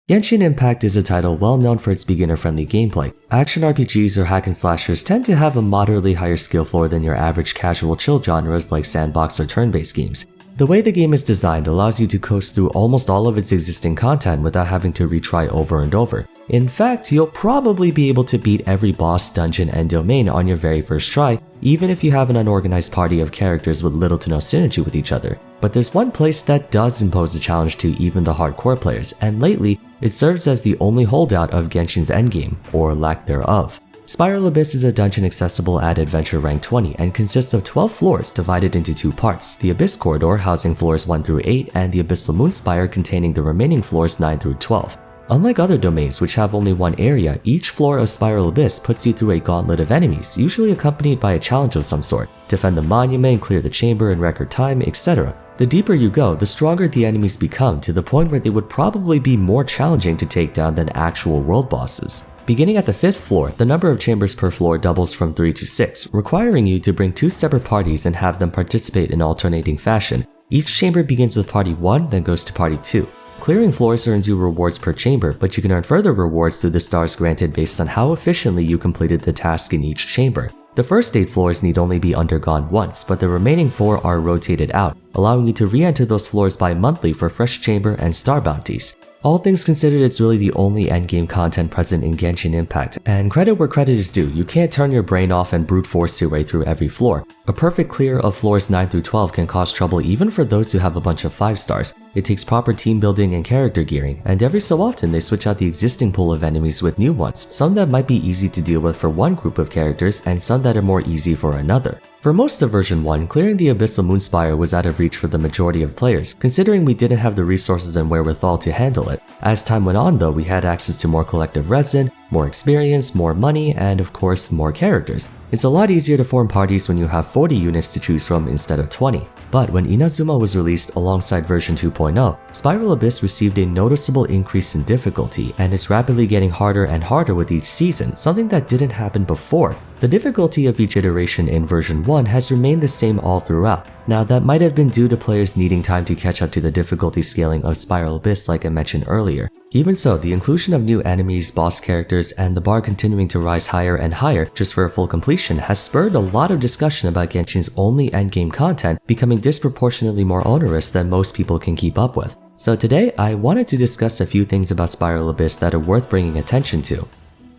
Genshin Impact is a title well known for its beginner-friendly gameplay. Action RPGs or hack and slashers tend to have a moderately higher skill floor than your average casual chill genres like sandbox or turn-based games. The way the game is designed allows you to coast through almost all of its existing content without having to retry over and over. In fact, you'll probably be able to beat every boss, dungeon, and domain on your very first try, even if you have an unorganized party of characters with little to no synergy with each other. But there's one place that does impose a challenge to even the hardcore players, and lately, it serves as the only holdout of Genshin's endgame, or lack thereof. Spiral Abyss is a dungeon accessible at Adventure Rank 20 and consists of 12 floors divided into two parts, the Abyss Corridor housing floors 1 through 8 and the Abyssal Moonspire containing the remaining floors 9 through 12. Unlike other domains which have only one area, each floor of Spiral Abyss puts you through a gauntlet of enemies, usually accompanied by a challenge of some sort. Defend the monument, clear the chamber in record time, etc. The deeper you go, the stronger the enemies become, to the point where they would probably be more challenging to take down than actual world bosses. Beginning at the 5th floor, the number of chambers per floor doubles from 3 to 6, requiring you to bring 2 separate parties and have them participate in alternating fashion. Each chamber begins with Party 1, then goes to Party 2. Clearing floors earns you rewards per chamber, but you can earn further rewards through the stars granted based on how efficiently you completed the task in each chamber. The first 8 floors need only be undergone once, but the remaining 4 are rotated out, allowing you to re-enter those floors bi-monthly for fresh chamber and star bounties. All things considered, it's really the only endgame content present in Genshin Impact, and credit where credit is due, you can't turn your brain off and brute force your way through every floor. A perfect clear of floors 9 through 12 can cause trouble even for those who have a bunch of 5 stars. It takes proper team building and character gearing, and every so often they switch out the existing pool of enemies with new ones, some that might be easy to deal with for one group of characters and some that are more easy for another. For most of version 1, clearing the Abyssal Moonspire was out of reach for the majority of players, considering we didn't have the resources and wherewithal to handle it. As time went on though, we had access to more collective resin, more experience, more money, and of course, more characters. It's a lot easier to form parties when you have 40 units to choose from instead of 20. But when Inazuma was released alongside version 2.0, Spiral Abyss received a noticeable increase in difficulty, and it's rapidly getting harder and harder with each season, something that didn't happen before. The difficulty of each iteration in version 1 has remained the same all throughout. Now that might have been due to players needing time to catch up to the difficulty scaling of Spiral Abyss like I mentioned earlier. Even so, the inclusion of new enemies, boss characters, and the bar continuing to rise higher and higher just for a full completion has spurred a lot of discussion about Genshin's only endgame content becoming disproportionately more onerous than most people can keep up with. So today, I wanted to discuss a few things about Spiral Abyss that are worth bringing attention to.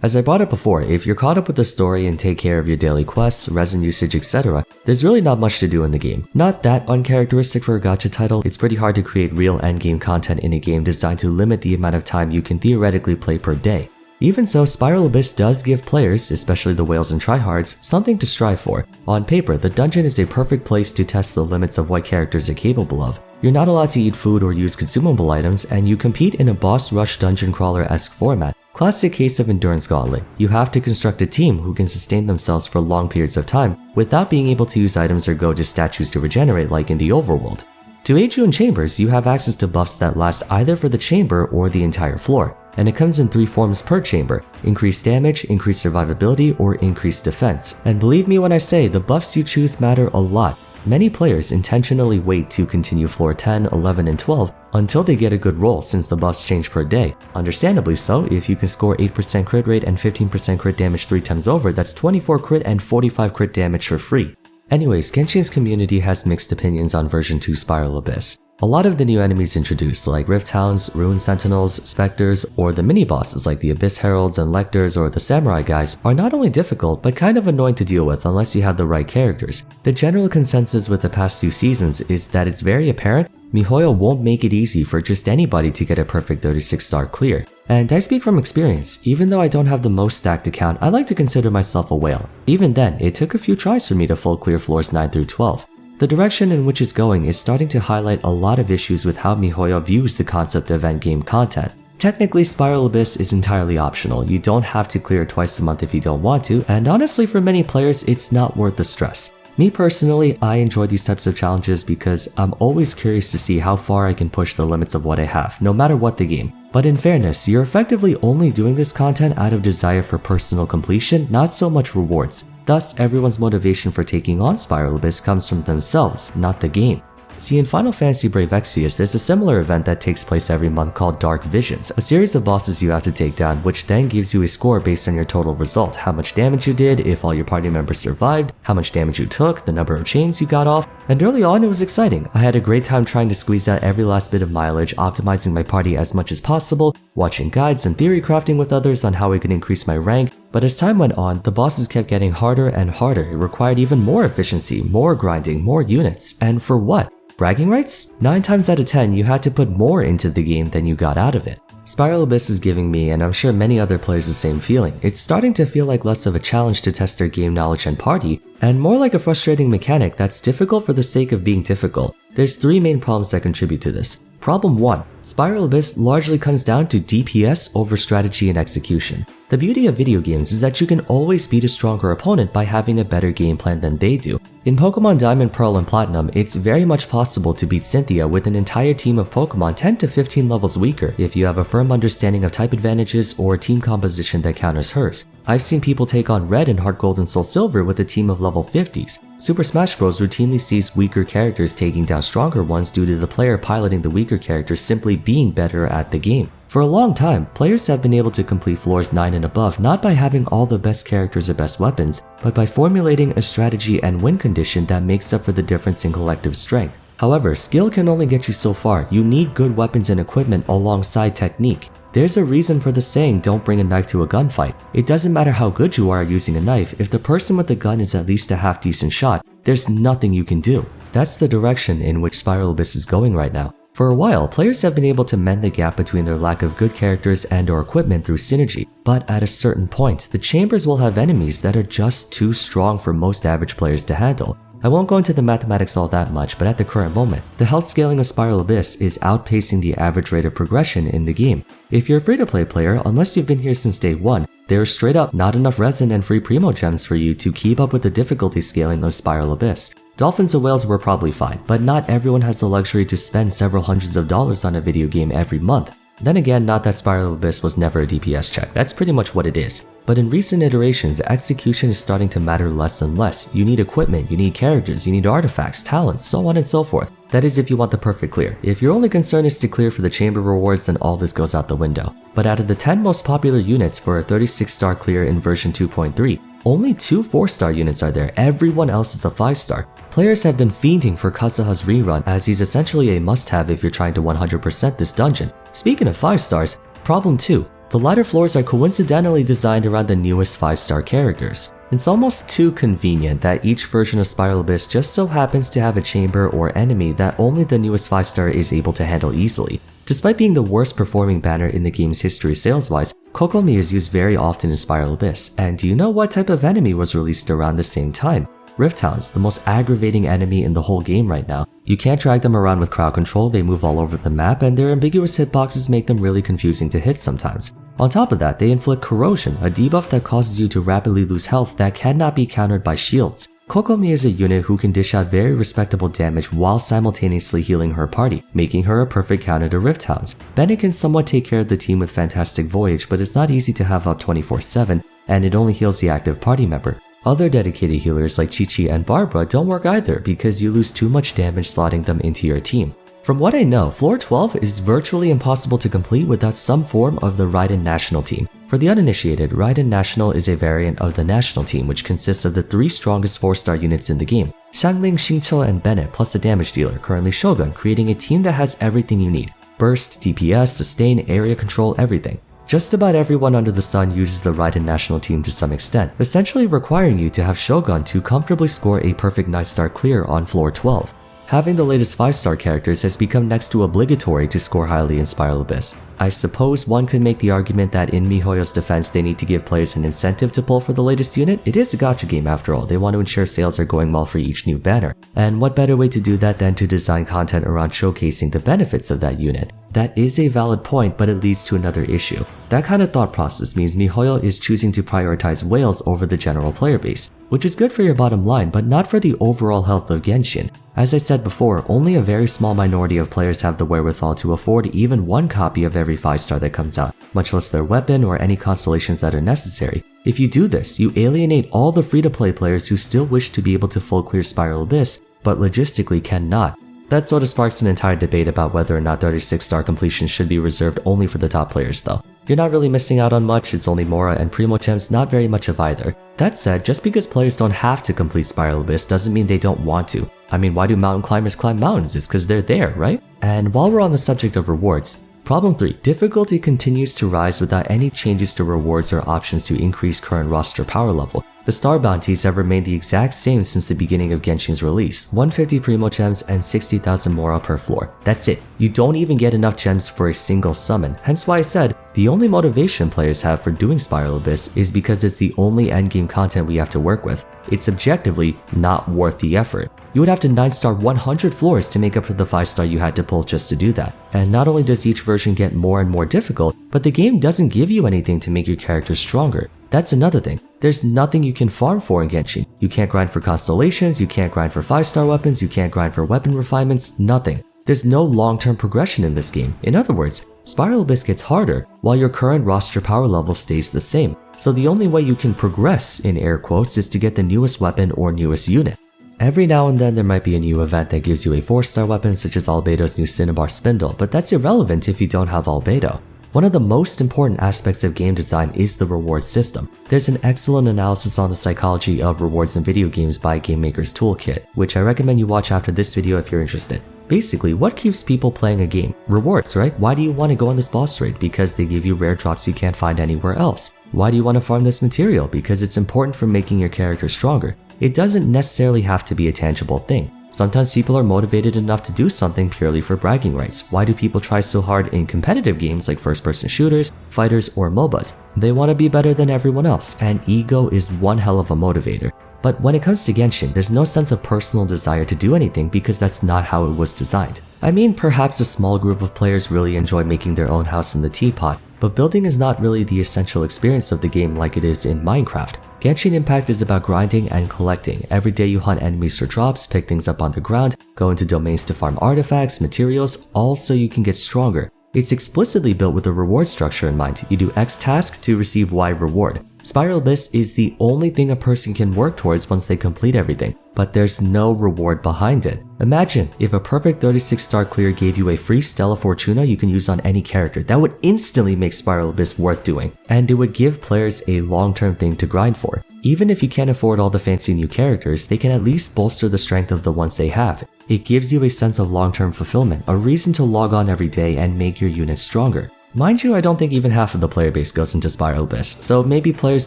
As I brought up before, if you're caught up with the story and take care of your daily quests, resin usage, etc., there's really not much to do in the game. Not that uncharacteristic for a gacha title, it's pretty hard to create real endgame content in a game designed to limit the amount of time you can theoretically play per day. Even so, Spiral Abyss does give players, especially the whales and tryhards, something to strive for. On paper, the dungeon is a perfect place to test the limits of what characters are capable of. You're not allowed to eat food or use consumable items, and you compete in a boss rush dungeon crawler-esque format. Classic case of endurance gauntlet. You have to construct a team who can sustain themselves for long periods of time without being able to use items or go to statues to regenerate like in the overworld. To aid you in chambers, you have access to buffs that last either for the chamber or the entire floor, and it comes in 3 forms per chamber: increased damage, increased survivability, or increased defense. And believe me when I say, the buffs you choose matter a lot. Many players intentionally wait to continue floor 10, 11, and 12 until they get a good roll since the buffs change per day. Understandably so, if you can score 8% crit rate and 15% crit damage 3 times over, that's 24 crit and 45 crit damage for free. Anyways, Genshin's community has mixed opinions on version 2 Spiral Abyss. A lot of the new enemies introduced, like Rift Hounds, Rune Sentinels, Spectres, or the mini-bosses like the Abyss Heralds and Lectors or the Samurai guys, are not only difficult, but kind of annoying to deal with unless you have the right characters. The general consensus with the past 2 seasons is that it's very apparent MiHoYo won't make it easy for just anybody to get a perfect 36-star clear. And I speak from experience, even though I don't have the most stacked account, I like to consider myself a whale. Even then, it took a few tries for me to full clear floors 9 through 12. The direction in which it's going is starting to highlight a lot of issues with how MiHoYo views the concept of endgame content. Technically, Spiral Abyss is entirely optional. You don't have to clear it twice a month if you don't want to, and honestly for many players, it's not worth the stress. Me personally, I enjoy these types of challenges because I'm always curious to see how far I can push the limits of what I have, no matter what the game. But in fairness, you're effectively only doing this content out of desire for personal completion, not so much rewards. Thus, everyone's motivation for taking on Spiral Abyss comes from themselves, not the game. See, in Final Fantasy Brave Exvius, there's a similar event that takes place every month called Dark Visions, a series of bosses you have to take down, which then gives you a score based on your total result, how much damage you did, if all your party members survived, how much damage you took, the number of chains you got off, and early on it was exciting. I had a great time trying to squeeze out every last bit of mileage, optimizing my party as much as possible, watching guides and theory crafting with others on how I could increase my rank, but as time went on, the bosses kept getting harder and harder. It required even more efficiency, more grinding, more units, and for what? Bragging rights? 9 times out of 10, you had to put more into the game than you got out of it. Spiral Abyss is giving me, and I'm sure many other players, the same feeling. It's starting to feel like less of a challenge to test their game knowledge and party, and more like a frustrating mechanic that's difficult for the sake of being difficult. There's 3 main problems that contribute to this. Problem 1. Spiral Abyss largely comes down to DPS over strategy and execution. The beauty of video games is that you can always beat a stronger opponent by having a better game plan than they do. In Pokemon Diamond, Pearl, and Platinum, it's very much possible to beat Cynthia with an entire team of Pokemon 10 to 15 levels weaker if you have a firm understanding of type advantages or team composition that counters hers. I've seen people take on Red and Heart Gold and Soul Silver with a team of level 50s. Super Smash Bros. Routinely sees weaker characters taking down stronger ones due to the player piloting the weaker characters simply being better at the game. For a long time, players have been able to complete floors 9 and above not by having all the best characters or best weapons, but by formulating a strategy and win condition that makes up for the difference in collective strength. However, skill can only get you so far. You need good weapons and equipment alongside technique. There's a reason for the saying, don't bring a knife to a gunfight. It doesn't matter how good you are at using a knife, if the person with the gun is at least a half decent shot, there's nothing you can do. That's the direction in which Spiral Abyss is going right now. For a while, players have been able to mend the gap between their lack of good characters and or equipment through synergy, but at a certain point, the chambers will have enemies that are just too strong for most average players to handle. I won't go into the mathematics all that much, but at the current moment, the health scaling of Spiral Abyss is outpacing the average rate of progression in the game. If you're a free-to-play player, unless you've been here since day 1, there are straight up not enough resin and free primo gems for you to keep up with the difficulty scaling of Spiral Abyss. Dolphins and whales were probably fine, but not everyone has the luxury to spend several hundreds of dollars on a video game every month. Then again, not that Spiral Abyss was never a DPS check, that's pretty much what it is. But in recent iterations, execution is starting to matter less and less. You need equipment, you need characters, you need artifacts, talents, so on and so forth. That is if you want the perfect clear. If your only concern is to clear for the chamber rewards, then all this goes out the window. But out of the 10 most popular units for a 36-star clear in version 2.3, only 2 4-star units are there, everyone else is a 5-star. Players have been fiending for Kazuha's rerun, as he's essentially a must-have if you're trying to 100% this dungeon. Speaking of 5 stars, problem 2. The latter floors are coincidentally designed around the newest 5-star characters. It's almost too convenient that each version of Spiral Abyss just so happens to have a chamber or enemy that only the newest 5-star is able to handle easily. Despite being the worst performing banner in the game's history sales-wise, Kokomi is used very often in Spiral Abyss, and do you know what type of enemy was released around the same time? Rift Hounds, the most aggravating enemy in the whole game right now. You can't drag them around with crowd control, they move all over the map, and their ambiguous hitboxes make them really confusing to hit sometimes. On top of that, they inflict corrosion, a debuff that causes you to rapidly lose health that cannot be countered by shields. Kokomi is a unit who can dish out very respectable damage while simultaneously healing her party, making her a perfect counter to Rift Hounds. Bennett can somewhat take care of the team with Fantastic Voyage, but it's not easy to have up 24/7, and it only heals the active party member. Other dedicated healers like Chi-Chi and Barbara don't work either because you lose too much damage slotting them into your team. From what I know, Floor 12 is virtually impossible to complete without some form of the Raiden National Team. For the uninitiated, Raiden National is a variant of the National Team which consists of the 3 strongest 4-star units in the game, Xiangling, Xingqiu, and Bennett plus a damage dealer, currently Shogun, creating a team that has everything you need. Burst, DPS, sustain, area control, everything. Just about everyone under the sun uses the Raiden National Team to some extent, essentially requiring you to have Shogun to comfortably score a perfect 9-star clear on Floor 12. Having the latest 5-star characters has become next to obligatory to score highly in Spiral Abyss. I suppose one could make the argument that in MiHoYo's defense they need to give players an incentive to pull for the latest unit. It is a gacha game after all, they want to ensure sales are going well for each new banner. And what better way to do that than to design content around showcasing the benefits of that unit? That is a valid point, but it leads to another issue. That kind of thought process means MiHoYo is choosing to prioritize whales over the general player base, which is good for your bottom line, but not for the overall health of Genshin. As I said before, only a very small minority of players have the wherewithal to afford even one copy of every 5-star that comes out, much less their weapon or any constellations that are necessary. If you do this, you alienate all the free-to-play players who still wish to be able to full clear Spiral Abyss, but logistically cannot. That sort of sparks an entire debate about whether or not 36-star completion should be reserved only for the top players though. You're not really missing out on much, it's only Mora and Primo Gems, not very much of either. That said, just because players don't have to complete Spiral Abyss doesn't mean they don't want to. I mean, why do mountain climbers climb mountains? It's because they're there, right? And while we're on the subject of rewards, Problem 3. Difficulty continues to rise without any changes to rewards or options to increase current roster power level. The star bounties have remained the exact same since the beginning of Genshin's release, 150 Primo Gems and 60,000 Mora per floor. That's it. You don't even get enough gems for a single summon, hence why I said the only motivation players have for doing Spiral Abyss is because it's the only endgame content we have to work with. It's objectively not worth the effort. You would have to 9-star 100 floors to make up for the 5-star you had to pull just to do that. And not only does each version get more and more difficult, but the game doesn't give you anything to make your character stronger. That's another thing. There's nothing you can farm for in Genshin. You can't grind for constellations, you can't grind for 5-star weapons, you can't grind for weapon refinements, nothing. There's no long-term progression in this game. In other words, Spiral Abyss gets harder while your current roster power level stays the same. So the only way you can progress, in air quotes, is to get the newest weapon or newest unit. Every now and then there might be a new event that gives you a 4-star weapon such as Albedo's new Cinnabar Spindle, but that's irrelevant if you don't have Albedo. One of the most important aspects of game design is the reward system. There's an excellent analysis on the psychology of rewards in video games by Game Maker's Toolkit, which I recommend you watch after this video if you're interested. Basically, what keeps people playing a game? Rewards, right? Why do you want to go on this boss raid? Because they give you rare drops you can't find anywhere else. Why do you want to farm this material? Because it's important for making your character stronger. It doesn't necessarily have to be a tangible thing. Sometimes people are motivated enough to do something purely for bragging rights. Why do people try so hard in competitive games like first-person shooters, fighters, or MOBAs? They want to be better than everyone else, and ego is one hell of a motivator. But when it comes to Genshin, there's no sense of personal desire to do anything because that's not how it was designed. I mean, perhaps a small group of players really enjoy making their own house in the teapot, but building is not really the essential experience of the game like it is in Minecraft. Genshin Impact is about grinding and collecting. Every day you hunt enemies for drops, pick things up on the ground, go into domains to farm artifacts, materials, all so you can get stronger. It's explicitly built with a reward structure in mind. You do X task to receive Y reward. Spiral Abyss is the only thing a person can work towards once they complete everything, but there's no reward behind it. Imagine if a perfect 36-star clear gave you a free Stella Fortuna you can use on any character. That would instantly make Spiral Abyss worth doing, and it would give players a long-term thing to grind for. Even if you can't afford all the fancy new characters, they can at least bolster the strength of the ones they have. It gives you a sense of long-term fulfillment, a reason to log on every day and make your units stronger. Mind you, I don't think even half of the player base goes into Spiral Abyss, so maybe players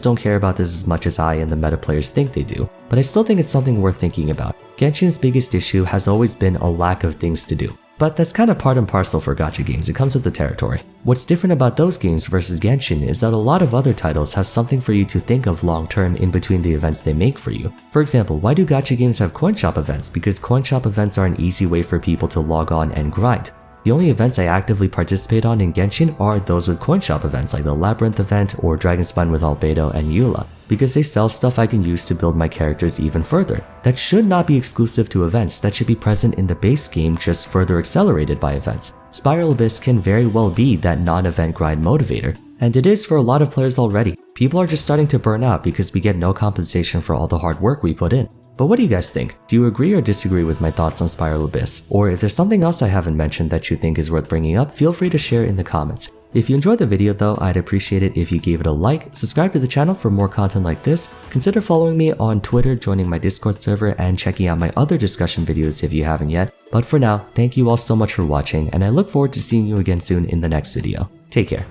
don't care about this as much as I and the meta players think they do, but I still think it's something worth thinking about. Genshin's biggest issue has always been a lack of things to do. But that's kind of part and parcel for gacha games, it comes with the territory. What's different about those games versus Genshin is that a lot of other titles have something for you to think of long term in between the events they make for you. For example, why do gacha games have coin shop events? Because coin shop events are an easy way for people to log on and grind. The only events I actively participate on in Genshin are those with coin shop events like the Labyrinth event or Dragonspine with Albedo and Eula, because they sell stuff I can use to build my characters even further. That should not be exclusive to events, that should be present in the base game, just further accelerated by events. Spiral Abyss can very well be that non-event grind motivator, and it is for a lot of players already. People are just starting to burn out because we get no compensation for all the hard work we put in. But what do you guys think? Do you agree or disagree with my thoughts on Spiral Abyss? Or if there's something else I haven't mentioned that you think is worth bringing up, feel free to share in the comments. If you enjoyed the video though, I'd appreciate it if you gave it a like, subscribe to the channel for more content like this, consider following me on Twitter, joining my Discord server, and checking out my other discussion videos if you haven't yet. But for now, thank you all so much for watching, and I look forward to seeing you again soon in the next video. Take care.